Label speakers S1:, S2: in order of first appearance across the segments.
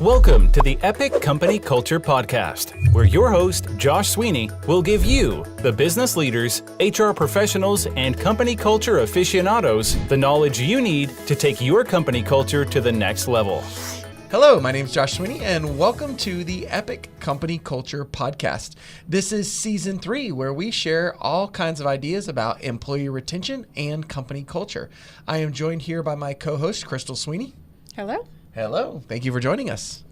S1: Welcome to the Epic Company Culture Podcast, where your host, Josh Sweeney, will give you, the business leaders, HR professionals, and company culture aficionados, the knowledge you need to take your company culture to the next level.
S2: Hello, my name is Josh Sweeney, and welcome to the Epic Company Culture Podcast. This is Season 3, where we share all kinds of ideas about employee retention and company culture. I am joined here by my co-host, Crystal Sweeney.
S3: Hello.
S2: Hello. Thank you for joining us.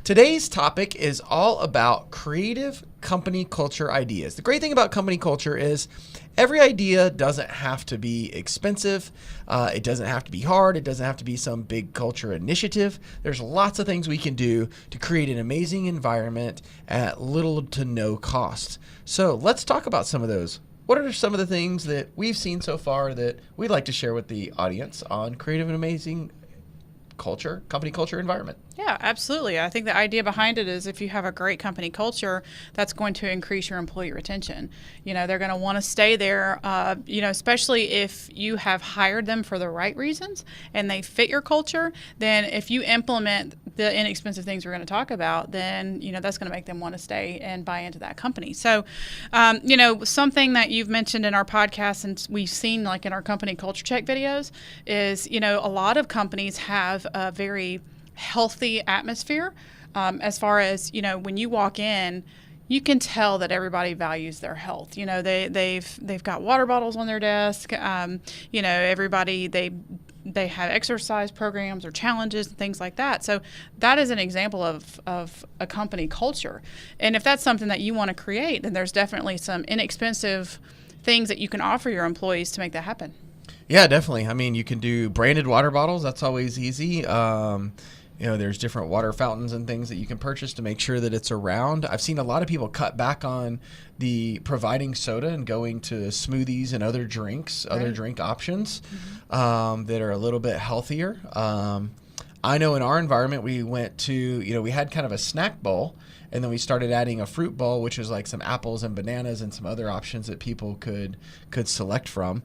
S2: Today's topic is all about creative company culture ideas. The great thing about company culture is every idea doesn't have to be expensive. It doesn't have to be hard. It doesn't have to be some big culture initiative. There's lots of things we can do to create an amazing environment at little to no cost. So let's talk about some of those. What are some of the things that we've seen so far that we'd like to share with the audience on creative and amazing culture, company culture environment?
S3: Yeah, absolutely. I think the idea behind it is if you have a great company culture, that's going to increase your employee retention. You know, they're going to want to stay there, especially if you have hired them for the right reasons and they fit your culture. Then if you implement the inexpensive things we're going to talk about, then, that's going to make them want to stay and buy into that company. So, something that you've mentioned in our podcast and we've seen like in our company culture check videos is, a lot of companies have a very healthy atmosphere as far as, when you walk in, you can tell that everybody values their health. They've got water bottles on their desk. Everybody, they have exercise programs or challenges and things like that. So that is an example of a company culture. And if that's something that you want to create, then there's definitely some inexpensive things that you can offer your employees to make that happen.
S2: Yeah, definitely. I mean, you can do branded water bottles. That's always easy. There's different water fountains and things that you can purchase to make sure that it's around. I've seen a lot of people cut back on the providing soda and going to smoothies and other drinks, other drink options that are a little bit healthier. I know in our environment, we went to, we had kind of a snack bowl, and then we started adding a fruit bowl, which was like some apples and bananas and some other options that people could select from.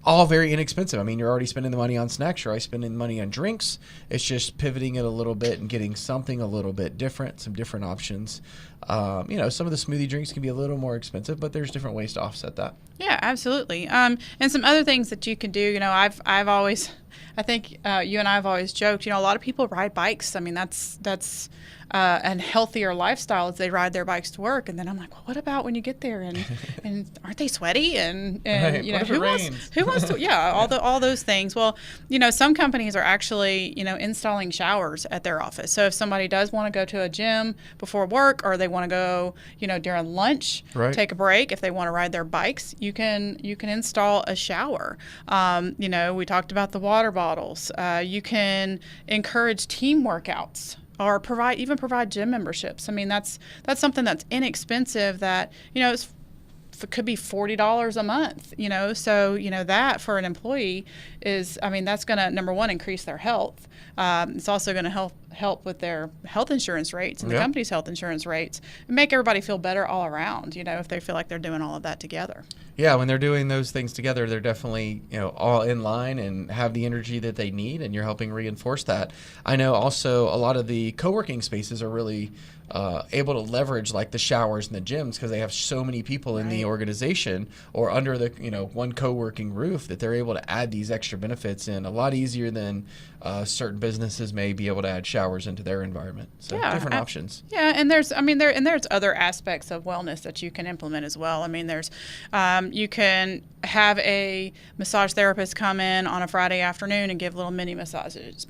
S2: All very inexpensive. I mean, you're already spending the money on snacks. You're already spending the money on drinks. It's just pivoting it a little bit and getting something a little bit different, some different options. Some of the smoothie drinks can be a little more expensive, but there's different ways to offset that.
S3: Yeah, absolutely. And some other things that you can do, I've always, I think you and I have always joked, a lot of people ride bikes. I mean, that's a healthier lifestyle as they ride their bikes to work. And then I'm like, well, what about when you get there and aren't they sweaty? And
S2: right.
S3: who wants to, all those things. Well, some companies are actually, installing showers at their office. So if somebody does want to go to a gym before work, or they want to go, during lunch, take a break, if they want to ride their bikes, you can install a shower. We talked about the water bottles. You can encourage team workouts, or provide gym memberships. I mean, that's something that's inexpensive that, it could be $40 a month, so, that for an employee is, that's going to, number one, increase their health. It's also going to help with their health insurance rates and the company's health insurance rates, and make everybody feel better all around, if they feel like they're doing all of that together.
S2: Yeah, when they're doing those things together, they're definitely, all in line and have the energy that they need, and you're helping reinforce that. I know also a lot of the co-working spaces are really able to leverage like the showers and the gyms because they have so many people in the organization or under the one co-working roof that they're able to add these extra benefits in a lot easier than certain businesses may be able to add showers into their environment. So different options.
S3: Yeah, and there's other aspects of wellness that you can implement as well. I mean, there's you can have a massage therapist come in on a Friday afternoon and give little mini massages.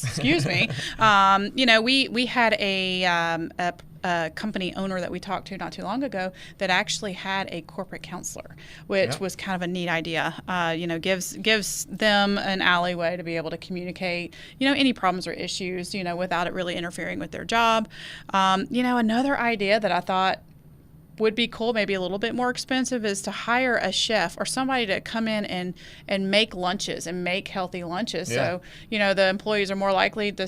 S3: Excuse me. We had a company owner that we talked to not too long ago that actually had a corporate counselor, which was kind of a neat idea. Gives them an alleyway to be able to communicate, any problems or issues, without it really interfering with their job. Another idea that I thought would be cool, maybe a little bit more expensive, is to hire a chef or somebody to come in and make lunches and make healthy lunches. So, the employees are more likely to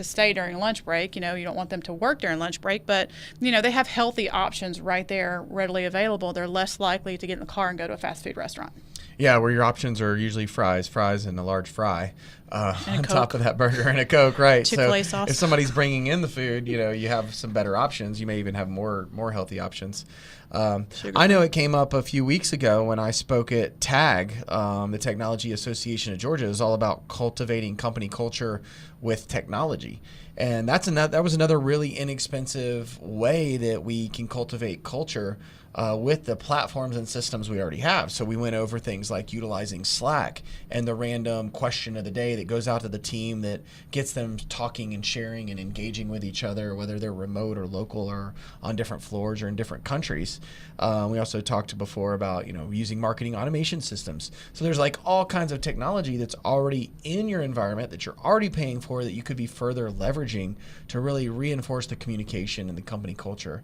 S3: stay during lunch break. You don't want them to work during lunch break, but, they have healthy options right there readily available. They're less likely to get in the car and go to a fast food restaurant.
S2: Yeah, where your options are usually fries and a large fry on top of that burger and a Coke, right?
S3: Chick-fil-A
S2: so
S3: sauce.
S2: if somebody's bringing in the food, you have some better options. You may even have more healthy options. I know it came up a few weeks ago when I spoke at TAG, the Technology Association of Georgia. It was all about cultivating company culture with technology. And that was another really inexpensive way that we can cultivate culture with the platforms and systems we already have. So we went over things like utilizing Slack and the random question of the day that goes out to the team that gets them talking and sharing and engaging with each other, whether they're remote or local or on different floors or in different countries. We also talked before about using marketing automation systems. So there's like all kinds of technology that's already in your environment that you're already paying for that you could be further leveraging to really reinforce the communication and the company culture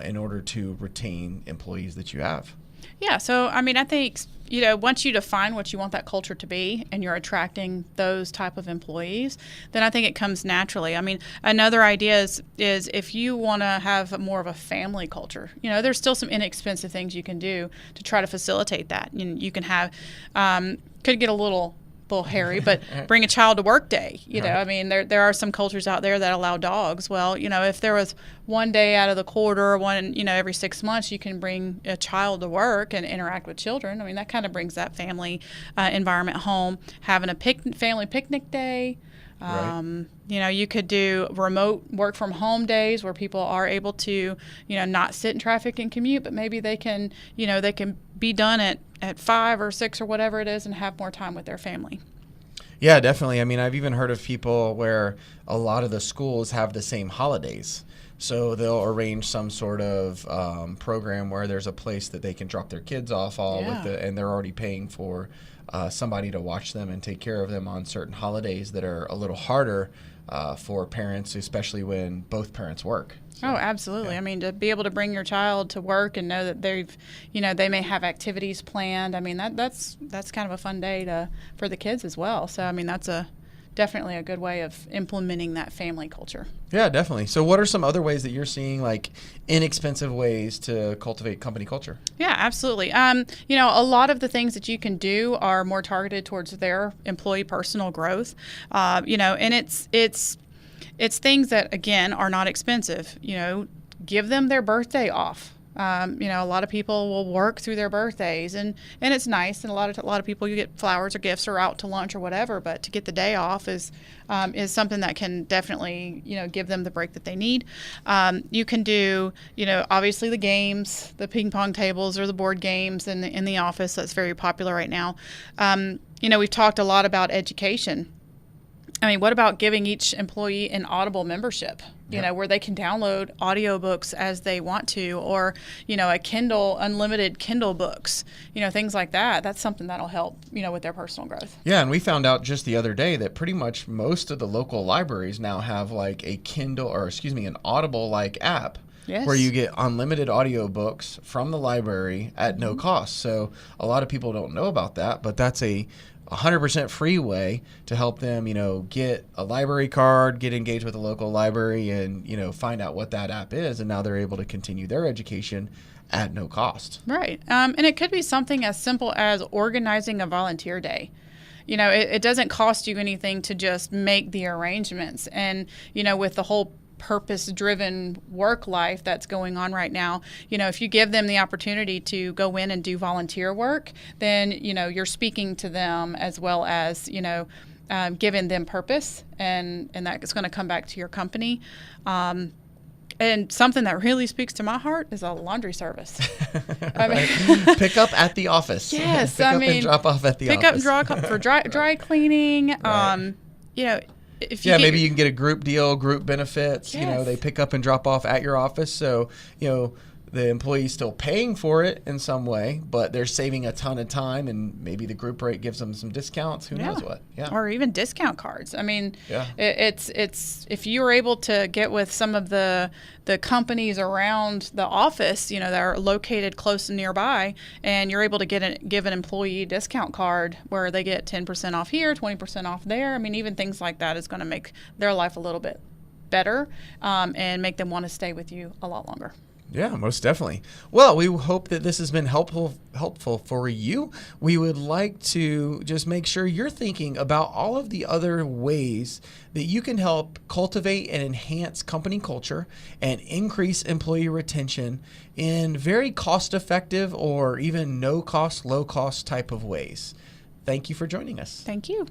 S2: in order to retain employees that you have.
S3: Yeah, so I mean, I think once you define what you want that culture to be and you're attracting those type of employees, then I think it comes naturally. I mean, another idea is if you want to have more of a family culture, there's still some inexpensive things you can do to try to facilitate that. You can have could get a little hairy, but bring a child to work day. I mean, there are some cultures out there that allow dogs. Well, if there was one day out of the quarter, every 6 months, you can bring a child to work and interact with children. I mean, that kind of brings that family environment home. Having a family picnic day.
S2: Right.
S3: You could do remote work from home days where people are able to, not sit in traffic and commute, but maybe they can be done at 5 or 6 or whatever it is and have more time with their family.
S2: Yeah, definitely. I mean, I've even heard of people where a lot of the schools have the same holidays. So they'll arrange some sort of program where there's a place that they can drop their kids off and they're already paying for somebody to watch them and take care of them on certain holidays that are a little harder for parents, especially when both parents work. So,
S3: oh, absolutely. Yeah. I mean, to be able to bring your child to work and know that they may have activities planned. I mean, that's kind of a fun day for the kids as well. So, I mean, that's definitely a good way of implementing that family culture.
S2: Yeah, definitely. So what are some other ways that you're seeing, like inexpensive ways to cultivate company culture?
S3: Yeah, absolutely. A lot of the things that you can do are more targeted towards their employee personal growth. And it's things that, again, are not expensive. Give them their birthday off. A lot of people will work through their birthdays, and it's nice. And a lot of people, you get flowers or gifts or out to lunch or whatever. But to get the day off is something that can definitely give them the break that they need. You can do obviously the games, the ping pong tables or the board games in the office. That's very popular right now. We've talked a lot about education. I mean, what about giving each employee an Audible membership, where they can download audiobooks as they want to, or, a Kindle, unlimited Kindle books, things like that. That's something that'll help, with their personal growth.
S2: Yeah, and we found out just the other day that pretty much most of the local libraries now have like a Kindle an Audible-like app.
S3: Yes.
S2: Where you get unlimited audiobooks from the library at no cost. So a lot of people don't know about that, but that's a 100% free way to help them, get a library card, get engaged with a local library, and, find out what that app is. And now they're able to continue their education at no cost.
S3: Right. And it could be something as simple as organizing a volunteer day. It doesn't cost you anything to just make the arrangements. And, with the whole purpose-driven work life that's going on right now, if you give them the opportunity to go in and do volunteer work, then, you're speaking to them as well as, giving them purpose, and that is going to come back to your company. And something that really speaks to my heart is a laundry service.
S2: Pick up at the office.
S3: Yes.
S2: Pick up and drop off at the office.
S3: Pick up and drop for dry cleaning.
S2: Right. Maybe you can get a group deal, group benefits.
S3: Yes.
S2: They pick up and drop off at your office. So, the employee's still paying for it in some way, but they're saving a ton of time, and maybe the group rate gives them some discounts. Who knows what? Yeah.
S3: Or even discount cards. I mean, it's if you were able to get with some of the companies around the office, that are located close and nearby, and you're able to give an employee discount card where they get 10% off here, 20% off there. I mean, even things like that is going to make their life a little bit better, and make them want to stay with you a lot longer.
S2: Yeah, most definitely. Well, we hope that this has been helpful for you. We would like to just make sure you're thinking about all of the other ways that you can help cultivate and enhance company culture and increase employee retention in very cost-effective or even no-cost, low-cost type of ways. Thank you for joining us.
S3: Thank you.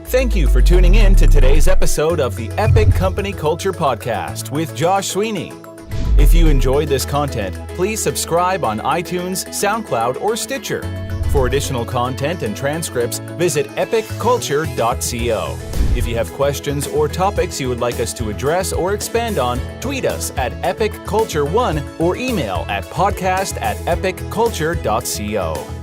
S1: Thank you for tuning in to today's episode of the Epic Company Culture Podcast with Josh Sweeney. If you enjoyed this content, please subscribe on iTunes, SoundCloud, or Stitcher. For additional content and transcripts, visit epicculture.co. If you have questions or topics you would like us to address or expand on, tweet us at epicculture1 or email at podcast@epicculture.co.